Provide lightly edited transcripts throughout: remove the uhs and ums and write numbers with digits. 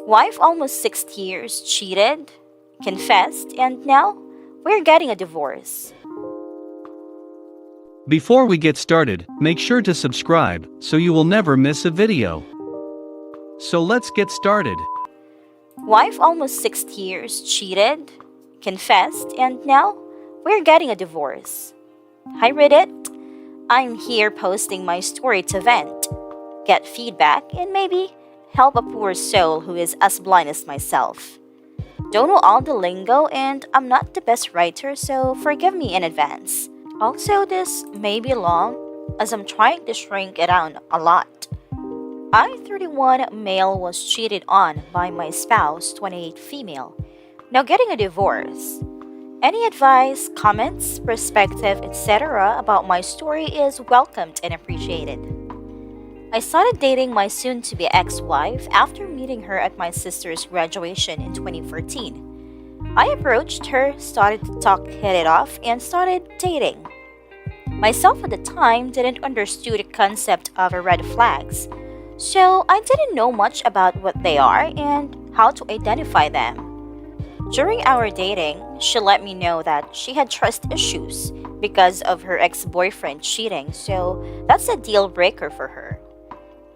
Wife almost 6 years, cheated, confessed, and now we're getting a divorce. Before we get started, make sure to subscribe so you will never miss a video. So let's get started. Wife almost 6 years, cheated, confessed, and now we're getting a divorce. Hi Reddit, I'm here posting my story to vent, get feedback, and maybe help a poor soul who is as blind as myself. Don't know all the lingo and I'm not the best writer, so forgive me in advance. Also, this may be long as I'm trying to shrink it down a lot. I, 31 male, was cheated on by my spouse, 28 female, now getting a divorce. Any advice, comments, perspective, etc. about my story is welcomed and appreciated. I started dating my soon-to-be ex-wife after meeting her at my sister's graduation in 2014. I approached her, started to talk, hit it off, and started dating. Myself at the time didn't understand the concept of red flags, so I didn't know much about what they are and how to identify them. During our dating, she let me know that she had trust issues because of her ex-boyfriend cheating, so that's a deal breaker for her.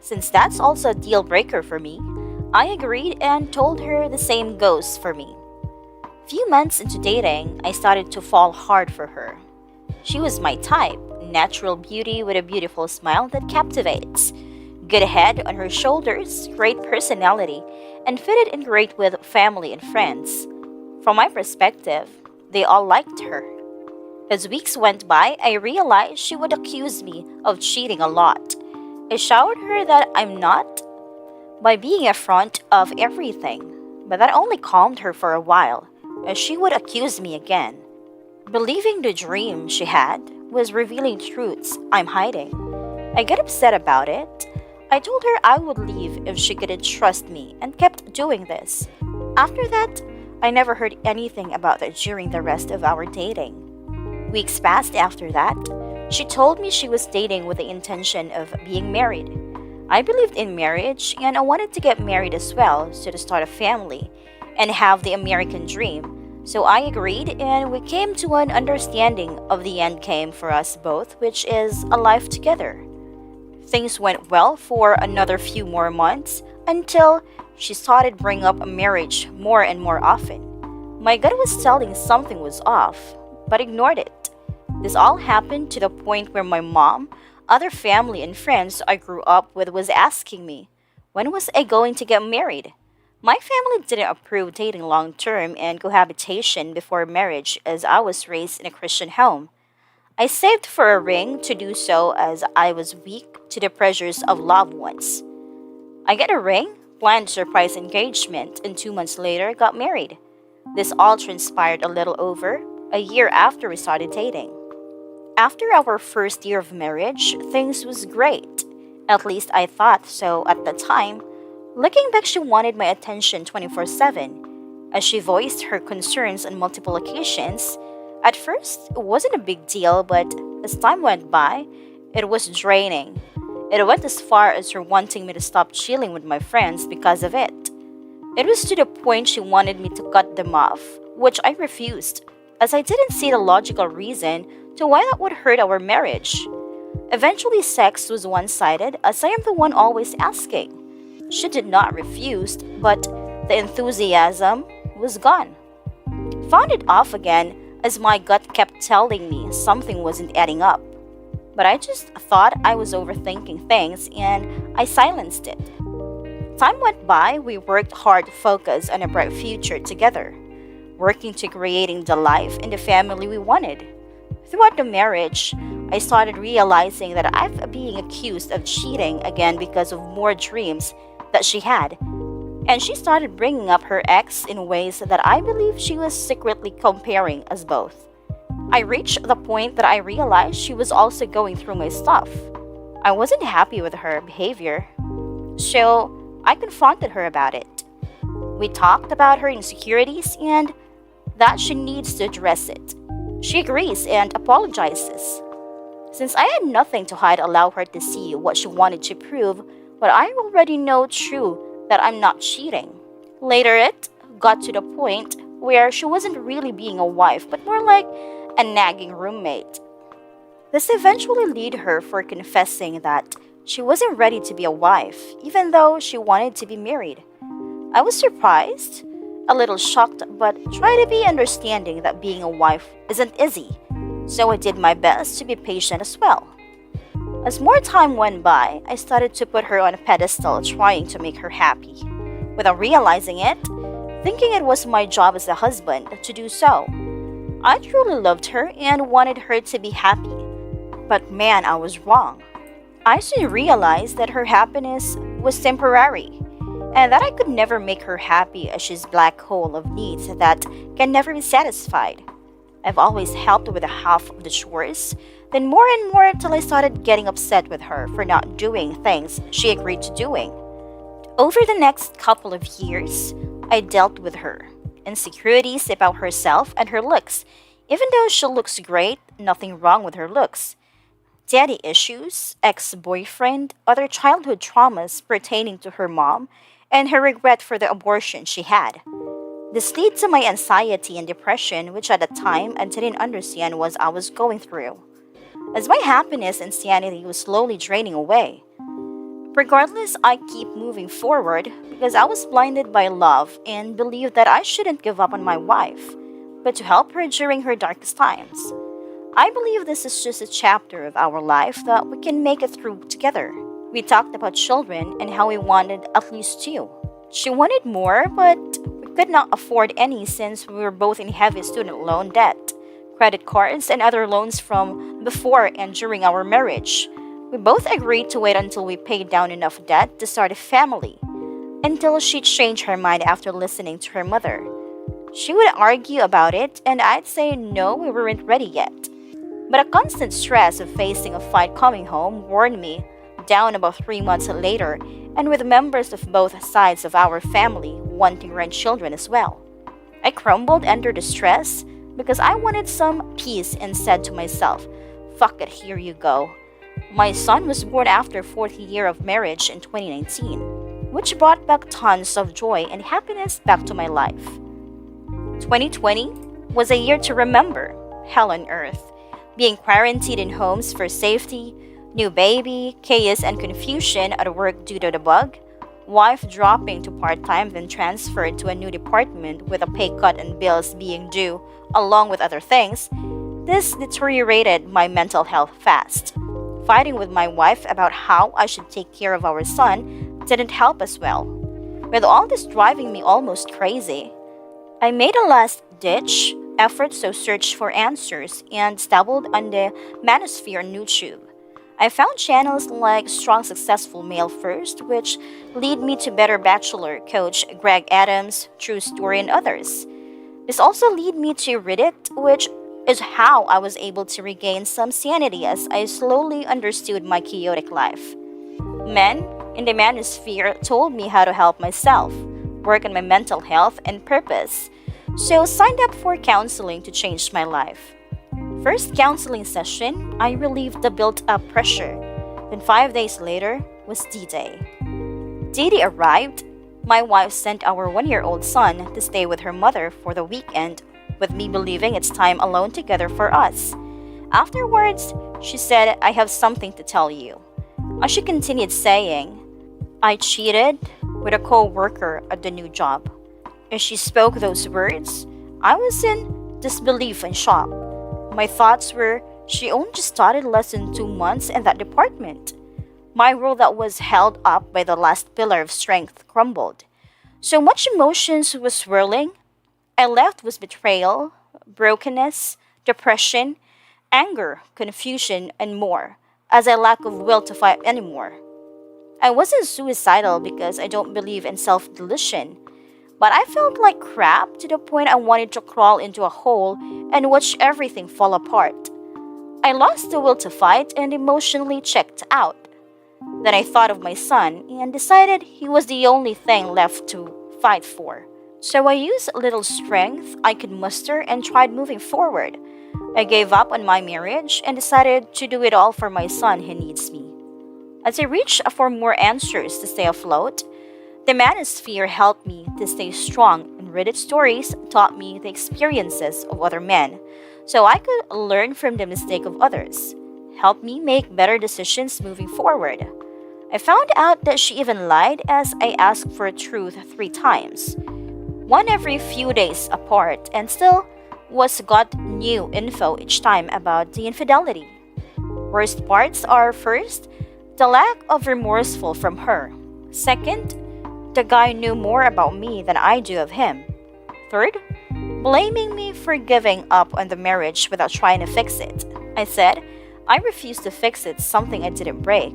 Since that's also a deal breaker for me, I agreed and told her the same goes for me. Few months into dating, I started to fall hard for her. She was my type, natural beauty with a beautiful smile that captivates, good head on her shoulders, great personality, and fitted in great with family and friends. From my perspective, they all liked her. As weeks went by, I realized she would accuse me of cheating a lot. I assured her that I'm not by being upfront of everything, but that only calmed her for a while, as she would accuse me again. Believing the dream she had was revealing truths I'm hiding. I get upset about it. I told her I would leave if she couldn't trust me and kept doing this. After that, I never heard anything about that during the rest of our dating. Weeks passed after that. She told me she was dating with the intention of being married. I believed in marriage and I wanted to get married as well, so to start a family and have the American dream. So I agreed and we came to an understanding of the end came for us both, which is a life together. Things went well for another few more months until she started bringing up a marriage more and more often. My gut was telling something was off, but ignored it. This all happened to the point where my mom, other family and friends I grew up with was asking me, when was I going to get married? My family didn't approve dating long-term and cohabitation before marriage as I was raised in a Christian home. I saved for a ring to do so as I was weak to the pressures of loved ones. I get a ring, planned surprise engagement, and 2 months later got married. This all transpired a little over a year after we started dating. After our first year of marriage, things was great. At least I thought so at the time. Looking back, she wanted my attention 24/7, as she voiced her concerns on multiple occasions. At first, it wasn't a big deal, but as time went by, it was draining. It went as far as her wanting me to stop chilling with my friends because of it. It was to the point she wanted me to cut them off, which I refused, as I didn't see the logical reason to why that would hurt our marriage. Eventually, sex was one-sided, as I am the one always asking. She did not refuse, but the enthusiasm was gone. Found it off again, as my gut kept telling me something wasn't adding up. But I just thought I was overthinking things and I silenced it. Time went by, we worked hard to focus on a bright future together, working to creating the life and the family we wanted. Throughout the marriage, I started realizing that I'm being accused of cheating again because of more dreams that she had. And she started bringing up her ex in ways that I believe she was secretly comparing us both. I reached the point that I realized she was also going through my stuff. I wasn't happy with her behavior, so I confronted her about it. We talked about her insecurities and that she needs to address it. She agrees and apologizes. Since I had nothing to hide, allow her to see what she wanted to prove, but I already know true that I'm not cheating. Later, it got to the point where she wasn't really being a wife, but more like a nagging roommate. This eventually led her for confessing that she wasn't ready to be a wife, even though she wanted to be married. I was surprised, a little shocked, but tried to be understanding that being a wife isn't easy, so I did my best to be patient as well. As more time went by, I started to put her on a pedestal, trying to make her happy. Without realizing it, thinking it was my job as a husband to do so. I truly loved her and wanted her to be happy. But man, I was wrong. I soon realized that her happiness was temporary and that I could never make her happy as she's black hole of needs that can never be satisfied. I've always helped with a half of the chores, then more and more till I started getting upset with her for not doing things she agreed to doing. Over the next couple of years, I dealt with her insecurities about herself and her looks. Even though she looks great, nothing wrong with her looks. Daddy issues, ex-boyfriend, other childhood traumas pertaining to her mom, and her regret for the abortion she had. This led to my anxiety and depression, which at the time I didn't understand what I was going through, as my happiness and sanity was slowly draining away. Regardless, I keep moving forward because I was blinded by love and believed that I shouldn't give up on my wife, but to help her during her darkest times. I believe this is just a chapter of our life that we can make it through together. We talked about children and how we wanted at least two. She wanted more, but we could not afford any since we were both in heavy student loan debt, credit cards, and other loans from before and during our marriage. We both agreed to wait until we paid down enough debt to start a family, until she changed her mind after listening to her mother. She would argue about it, and I'd say no, we weren't ready yet. But a constant stress of facing a fight coming home wore me down about 3 months later, and with members of both sides of our family wanting grandchildren as well. I crumbled under the stress because I wanted some peace and said to myself, fuck it, here you go. My son was born after 4th year of marriage in 2019, which brought back tons of joy and happiness back to my life. 2020 was a year to remember, hell on earth, being quarantined in homes for safety, new baby, chaos and confusion at work due to the bug, wife dropping to part-time then transferred to a new department with a pay cut and bills being due, along with other things. This deteriorated my mental health fast. Fighting with my wife about how I should take care of our son didn't help as well. With all this driving me almost crazy, I made a last-ditch effort to search for answers and stumbled on the manosphere on YouTube. I found channels like Strong Successful Male First, which lead me to Better Bachelor coach Greg Adams, True Story, and others. This also led me to Reddit, which is how I was able to regain some sanity as I slowly understood my chaotic life. Men in the manosphere told me how to help myself, work on my mental health and purpose, so signed up for counseling to change my life. First counseling session, I relieved the built-up pressure. Then 5 days later was D-Day. D-Day arrived. My wife sent our 1-year-old son to stay with her mother for the weekend, with me believing it's time alone together for us. Afterwards, she said, I have something to tell you. As she continued saying, I cheated with a co-worker at the new job. As she spoke those words, I was in disbelief and shock. My thoughts were, she only just started less than 2 months in that department. My world that was held up by the last pillar of strength crumbled. So much emotions was swirling. I left with betrayal, brokenness, depression, anger, confusion, and more, as I lack of will to fight anymore. I wasn't suicidal because I don't believe in self-delusion, but I felt like crap to the point I wanted to crawl into a hole and watch everything fall apart. I lost the will to fight and emotionally checked out. Then I thought of my son and decided he was the only thing left to fight for. So I used little strength I could muster and tried moving forward. I gave up on my marriage and decided to do it all for my son who needs me. As I reached for more answers to stay afloat, The manosphere helped me to stay strong, and Reddit stories taught me the experiences of other men, so I could learn from the mistake of others, help me make better decisions moving forward. I found out that she even lied as I asked for truth 3 times, one every few days apart, and still was got new info each time about the infidelity. Worst parts are first, the lack of remorseful from her. Second, the guy knew more about me than I do of him. Third, blaming me for giving up on the marriage without trying to fix it. I said, I refuse to fix it, something I didn't break.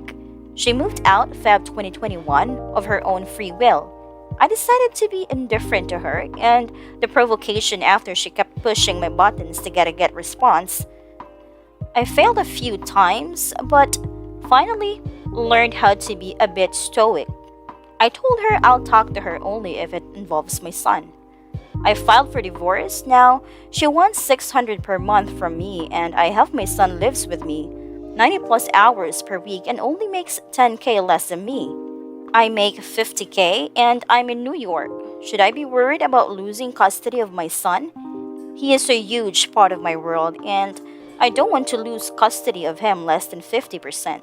She moved out Feb 2021 of her own free will. I decided to be indifferent to her, and the provocation after she kept pushing my buttons to get a get response. I failed a few times, but finally learned how to be a bit stoic. I told her I'll talk to her only if it involves my son. I filed for divorce. Now she wants 600 per month from me, and I have my son lives with me, 90 plus hours per week, and only makes 10K less than me. I make 50K and I'm in New York. Should I be worried about losing custody of my son? He is a huge part of my world, and I don't want to lose custody of him less than 50%.